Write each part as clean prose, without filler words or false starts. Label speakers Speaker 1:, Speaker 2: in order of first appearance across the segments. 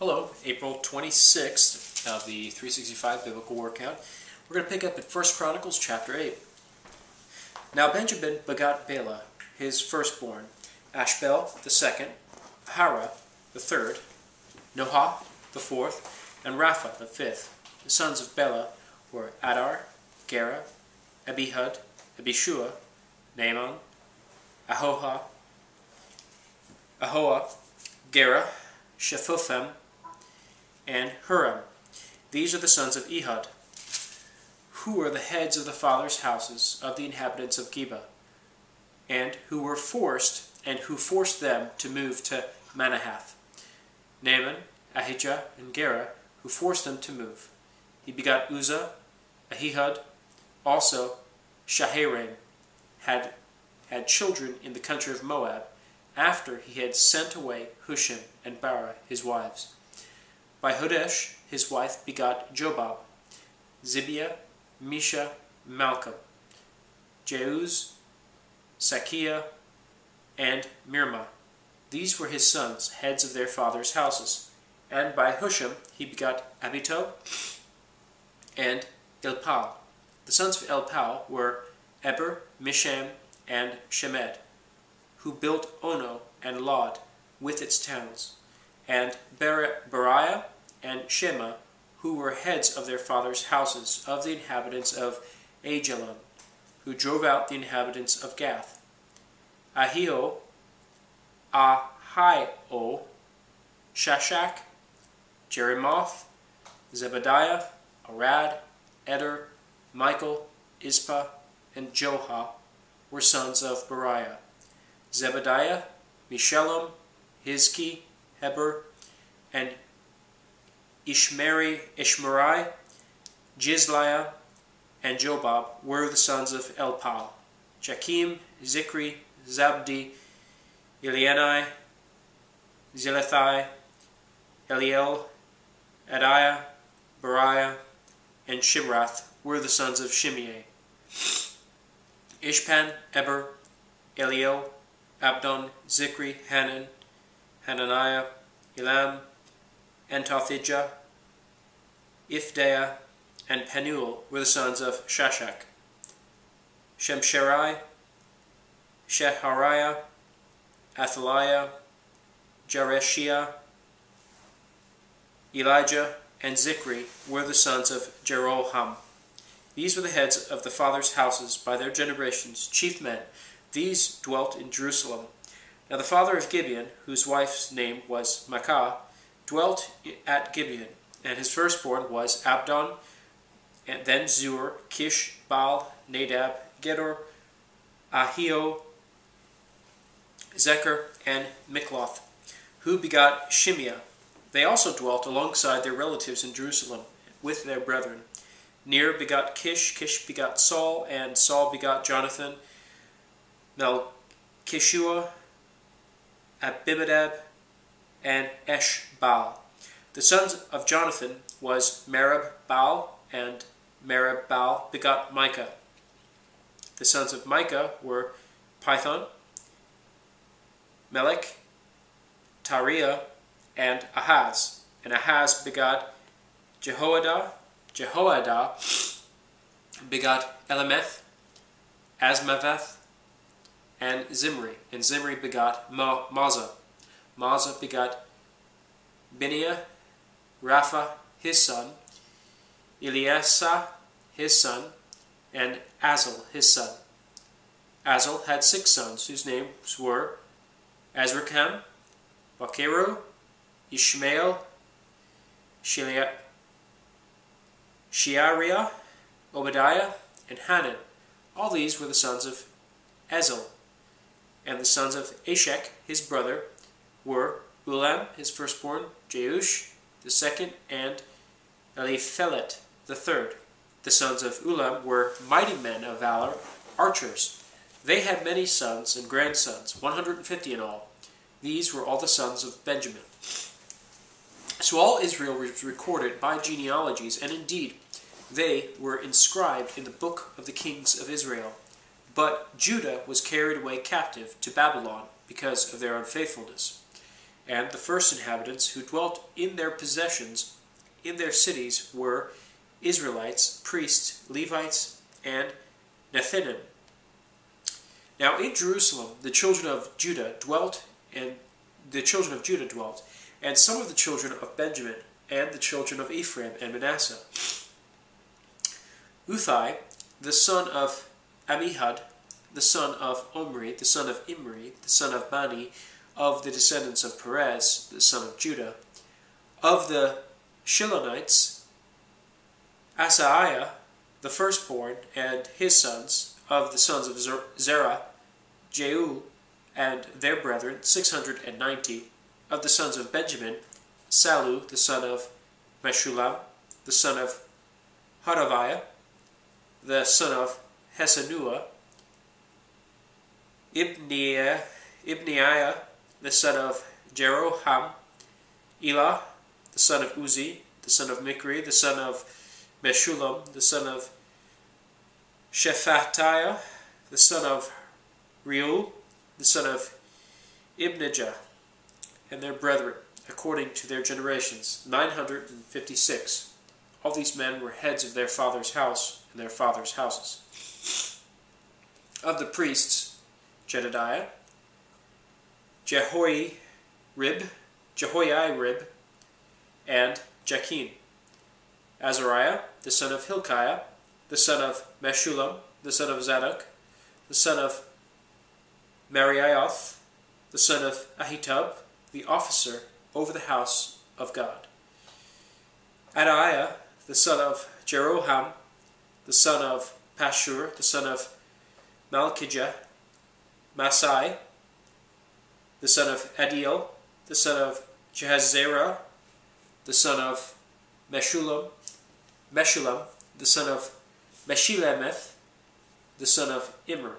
Speaker 1: Hello, April 26th of the 365 Biblical Workout. We're going to pick up at 1 Chronicles chapter 8. Now Benjamin begot Bela, his firstborn, Ashbel the second, Ahara the third, Nohah the fourth, and Rapha the fifth. The sons of Bela were Adar, Gera, Abihud, Abishua, Naaman, Ahoah, Gera, Shephuphem, and Huram. These are the sons of Ehud, who were the heads of the fathers' houses of the inhabitants of Geba, and who forced them to move to Manahath. Naaman, Ahijah, and Gera, who forced them to move. He begot Uzzah, Ahihud. Also Shaharaim had children in the country of Moab, after he had sent away Hushim and Bara his wives. By Hodesh his wife begot Jobab, Zibiah, Misha, Malcolm, Jeuz, Sakiah, and Mirmah. These were his sons, heads of their fathers' houses. And by Hushim he begot Abitob and Elpal. The sons of Elpal were Eber, Misham, and Shemed, who built Ono and Lod with its towns, and Beriah and Shema, who were heads of their fathers' houses of the inhabitants of Ajalon, who drove out the inhabitants of Gath. Ahio, Shashak, Jerimoth, Zebediah, Arad, Eder, Michael, Ispa, and Johah were sons of Beriah. Zebediah, Meshullam, Hizki, Heber, and Ishmerai, Jizliah, and Jobab were the sons of Elpal. Jakim, Zikri, Zabdi, Elienai, Zilethai, Eliel, Adiah, Beriah, and Shimrath were the sons of Shimei. Ishpan, Eber, Eliel, Abdon, Zikri, Hanan, Hananiah, Elam, Antothijah, Ifdeah, and Penuel were the sons of Shashak. Shemsherai, Shehariah, Athaliah, Jareshiah, Elijah, and Zikri were the sons of Jeroham. These were the heads of the fathers' houses by their generations, chief men. These dwelt in Jerusalem. Now the father of Gibeon, whose wife's name was Maacah, dwelt at Gibeon, and his firstborn was Abdon, and then Zur, Kish, Baal, Nadab, Gedor, Ahio, Zecher, and Mikloth, who begot Shimeah. They also dwelt alongside their relatives in Jerusalem with their brethren. Ner begot Kish, Kish begot Saul, and Saul begot Jonathan, Melchishua, Abinadab, and Eshbaal. The sons of Jonathan was Merib-Baal, and Merib-Baal begot Micah. The sons of Micah were Pithon, Melech, Tariah, and Ahaz. And Ahaz begot Jehoiada. Jehoiada begot Elameth, Asmaveth, and Zimri. And Zimri begot Mazzah. Mazzah begot Biniah, Rapha, his son, Eliasah, his son, and Azel, his son. Azel had 6 sons, whose names were Azrikam, Bakeru, Ishmael, Sheariah, Obadiah, and Hanan. All these were the sons of Ezel. And the sons of Ashek, his brother, were Ulam, his firstborn, Jeush, the second, and Eliphelet, the third. The sons of Ulam were mighty men of valor, archers. They had many sons and grandsons, 150 in all. These were all the sons of Benjamin. So all Israel was recorded by genealogies, and indeed they were inscribed in the book of the kings of Israel. But Judah was carried away captive to Babylon because of their unfaithfulness. And the first inhabitants who dwelt in their possessions in their cities were Israelites, priests, Levites, and Nethinim. Now in Jerusalem the children of Judah dwelt, and some of the children of Benjamin, and the children of Ephraim and Manasseh. Uthai, the son of Ammihud, the son of Omri, the son of Imri, the son of Bani, of the descendants of Perez, the son of Judah. Of the Shilonites, Asaiah, the firstborn, and his sons. Of the sons of Zerah, Jeul, and their brethren, 690. Of the sons of Benjamin, Salu, the son of Meshullam, the son of Hodaviah, the son of Hesenuah, Ibneiah, the son of Jeroham, Elah, the son of Uzi, the son of Mikri, the son of Meshullam, the son of Shephatiah, the son of Reuel, the son of Ibnijah, and their brethren, according to their generations, 956. All these men were heads of their father's house and their father's houses. Of the priests, Jedediah, Jehoiarib, and Jachin. Azariah, the son of Hilkiah, the son of Meshullam, the son of Zadok, the son of Marioth, the son of Ahitub, the officer over the house of God. Adaiah, the son of Jeroham, the son of Pashur, the son of Malchijah, Masai, the son of Adiel, the son of Jehazzerah, the son of Meshullam, the son of Meshilemeth, the son of Immer,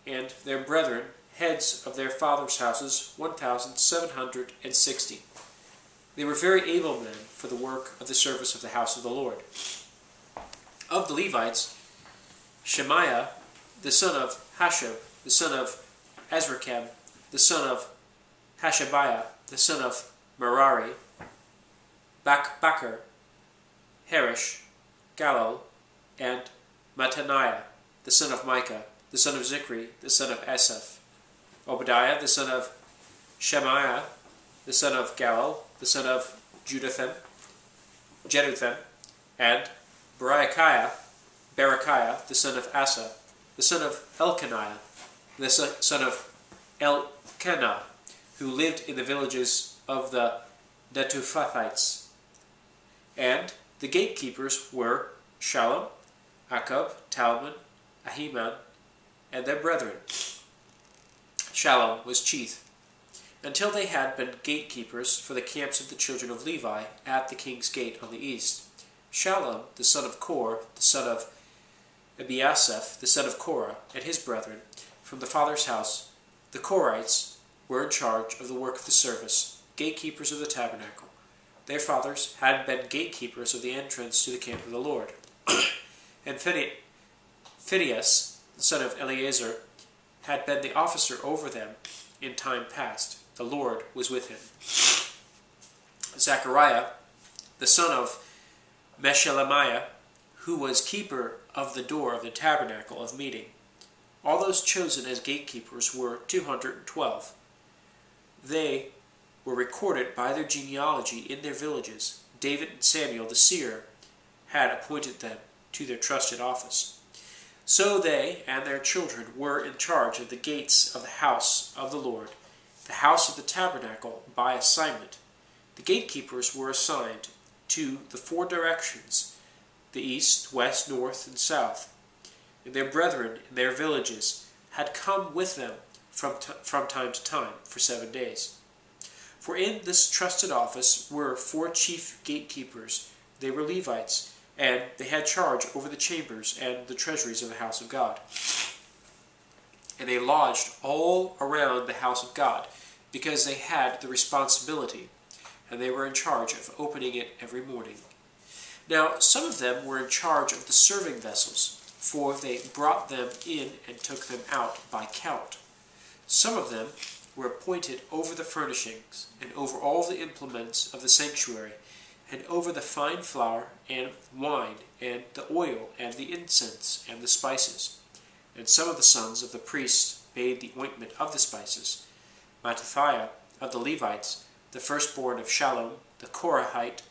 Speaker 1: and their brethren, heads of their fathers' houses, 1,760. They were very able men for the work of the service of the house of the Lord. Of the Levites, Shemaiah, the son of Hashab, the son of Azrikam, the son of Hashabiah, the son of Merari, Bakar, Harish, Galal, and Mattaniah, the son of Micah, the son of Zikri, the son of Asaph, Obadiah, the son of Shemaiah, the son of Galal, the son of Jeduthun, and Berechiah, the son of Asa, the son of Elkanah, the son of Elkanah, who lived in the villages of the Netophathites. And the gatekeepers were Shallum, Akub, Talmon, Ahiman, and their brethren. Shallum was chief, until they had been gatekeepers for the camps of the children of Levi at the king's gate on the east. Shallum, the son of Kor, the son of Ebiasaph, the son of Korah, and his brethren, from the father's house, the Korites, were in charge of the work of the service, gatekeepers of the tabernacle. Their fathers had been gatekeepers of the entrance to the camp of the Lord. And Phinehas, the son of Eleazar, had been the officer over them in time past. The Lord was with him. Zechariah, the son of Meshelemiah, who was keeper of the door of the tabernacle of meeting. All those chosen as gatekeepers were 212. They were recorded by their genealogy in their villages. David and Samuel the seer had appointed them to their trusted office. So they and their children were in charge of the gates of the house of the Lord, the house of the tabernacle, by assignment. The gatekeepers were assigned to the four directions, the east, west, north, and south. And their brethren in their villages had come with them from time to time for 7 days. For in this trusted office were 4 chief gatekeepers. They were Levites, and they had charge over the chambers and the treasuries of the house of God. And they lodged all around the house of God, because they had the responsibility, and they were in charge of opening it every morning. Now some of them were in charge of the serving vessels, for they brought them in and took them out by count. Some of them were appointed over the furnishings, and over all the implements of the sanctuary, and over the fine flour, and wine, and the oil, and the incense, and the spices. And some of the sons of the priests made the ointment of the spices. Mattithiah of the Levites, the firstborn of Shallum, the Korahite,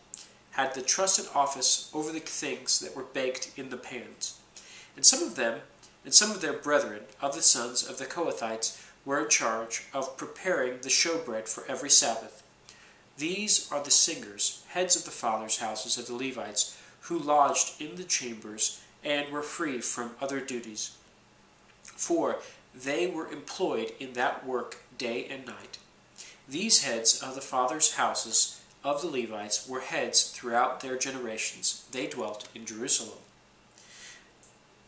Speaker 1: had the trusted office over the things that were baked in the pans. And some of their brethren of the sons of the Kohathites were in charge of preparing the showbread for every Sabbath. These are the singers, heads of the fathers' houses of the Levites, who lodged in the chambers and were free from other duties, for they were employed in that work day and night. These heads of the fathers' houses of the Levites were heads throughout their generations. They dwelt in Jerusalem.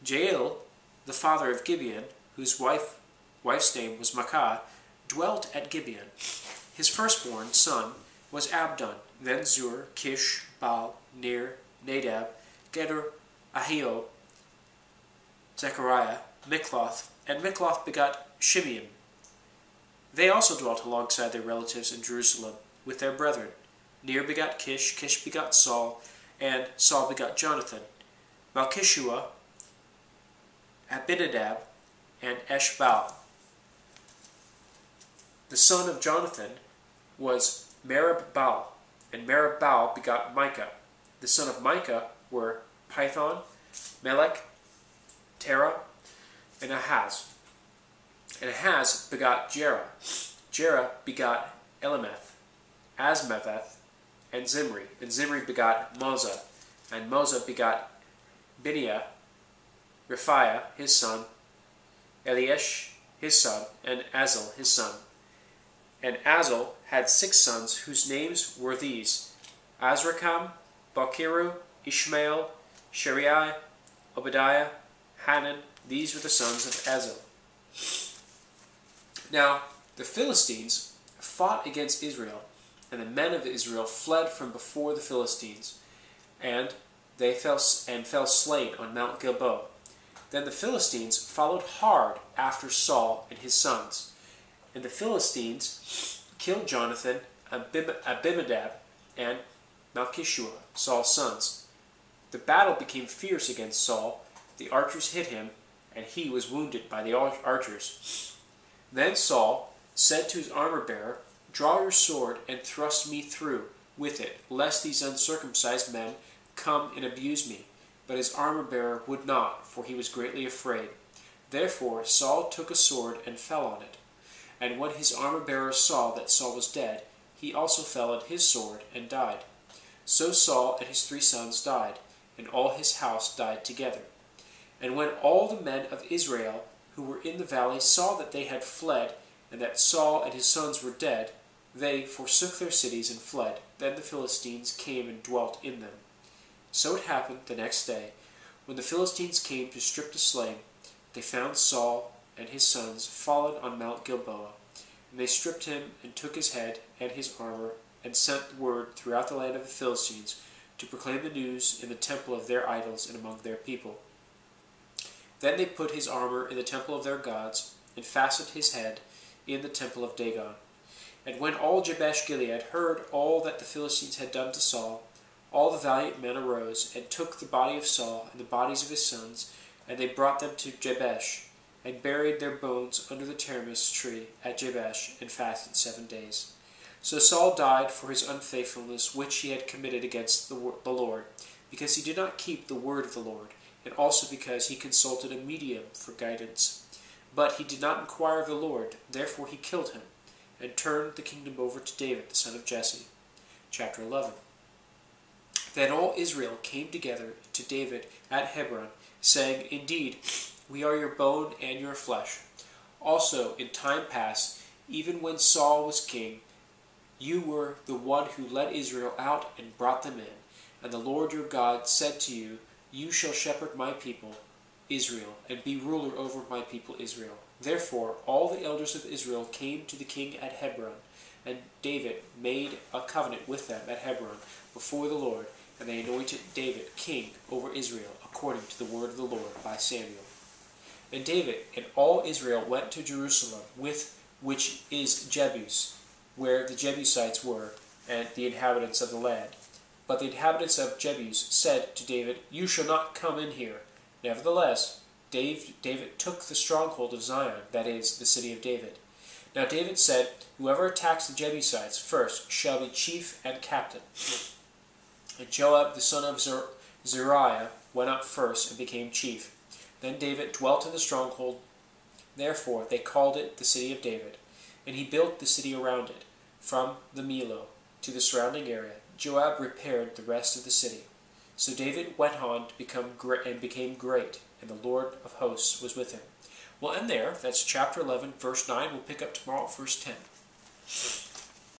Speaker 1: Jael, the father of Gibeon, whose wife's name was Maacah, dwelt at Gibeon. His firstborn son was Abdon, then Zur, Kish, Baal, Ner, Nadab, Gedor, Ahio, Zechariah, Mikloth, and Mikloth begot Shimeam. They also dwelt alongside their relatives in Jerusalem with their brethren. Ner begot Kish, Kish begot Saul, and Saul begot Jonathan, Malchishua, Abinadab, and Eshbaal. The son of Jonathan was Merib-Baal, and Merib-Baal begot Micah. The son of Micah were Pithon, Melech, Terah, and Ahaz. And Ahaz begot Jerah. Jerah begot Elimeth, Asmaveth, and Zimri. And Zimri begot Moza. And Moza begot Biniah, Rephiah, his son, Eliesh, his son, and Azel, his son. And Azel had 6 sons, whose names were these: Azrikam, Balkiru, Ishmael, Shariah, Obadiah, Hanan. These were the sons of Azel. Now the Philistines fought against Israel, and the men of Israel fled from before the Philistines, and they fell slain on Mount Gilboa. Then the Philistines followed hard after Saul and his sons. And the Philistines killed Jonathan, Abinadab, and Malchishua, Saul's sons. The battle became fierce against Saul. The archers hit him, and he was wounded by the archers. Then Saul said to his armor-bearer, "Draw your sword and thrust me through with it, lest these uncircumcised men come and abuse me." But his armor-bearer would not, for he was greatly afraid. Therefore Saul took a sword and fell on it. And when his armor-bearer saw that Saul was dead, he also fell on his sword and died. So Saul and his 3 sons died, and all his house died together. And when all the men of Israel who were in the valley saw that they had fled, and that Saul and his sons were dead, they forsook their cities and fled. Then the Philistines came and dwelt in them. So it happened the next day, when the Philistines came to strip the slain, they found Saul and his sons fallen on Mount Gilboa. And they stripped him and took his head and his armor, and sent word throughout the land of the Philistines to proclaim the news in the temple of their idols and among their people. Then they put his armor in the temple of their gods, and fastened his head in the temple of Dagon. And when all Jabesh-Gilead heard all that the Philistines had done to Saul, all the valiant men arose, and took the body of Saul and the bodies of his sons, and they brought them to Jabesh, and buried their bones under the termis tree at Jabesh, and fasted 7 days. So Saul died for his unfaithfulness which he had committed against the Lord, because he did not keep the word of the Lord, and also because he consulted a medium for guidance. But he did not inquire of the Lord, therefore he killed him, and turned the kingdom over to David the son of Jesse. Chapter 11. Then all Israel came together to David at Hebron, saying, "Indeed, we are your bone and your flesh. Also, in time past, even when Saul was king, you were the one who led Israel out and brought them in. And the Lord your God said to you, You shall shepherd my people, Israel, and be ruler over my people Israel." Therefore all the elders of Israel came to the king at Hebron, and David made a covenant with them at Hebron before the Lord, and they anointed David king over Israel, according to the word of the Lord by Samuel. And David and all Israel went to Jerusalem with which is Jebus, where the Jebusites were, and the inhabitants of the land. But the inhabitants of Jebus said to David, "You shall not come in here." Nevertheless, David took the stronghold of Zion, that is, the city of David. Now David said, "Whoever attacks the Jebusites first shall be chief and captain." And Joab the son of Zeruiah went up first and became chief. Then David dwelt in the stronghold. Therefore they called it the city of David. And he built the city around it, from the Millo to the surrounding area. Joab repaired the rest of the city. So David went on to became great, and the Lord of hosts was with him. We'll end there. That's chapter 11, verse 9. We'll pick up tomorrow at verse 10.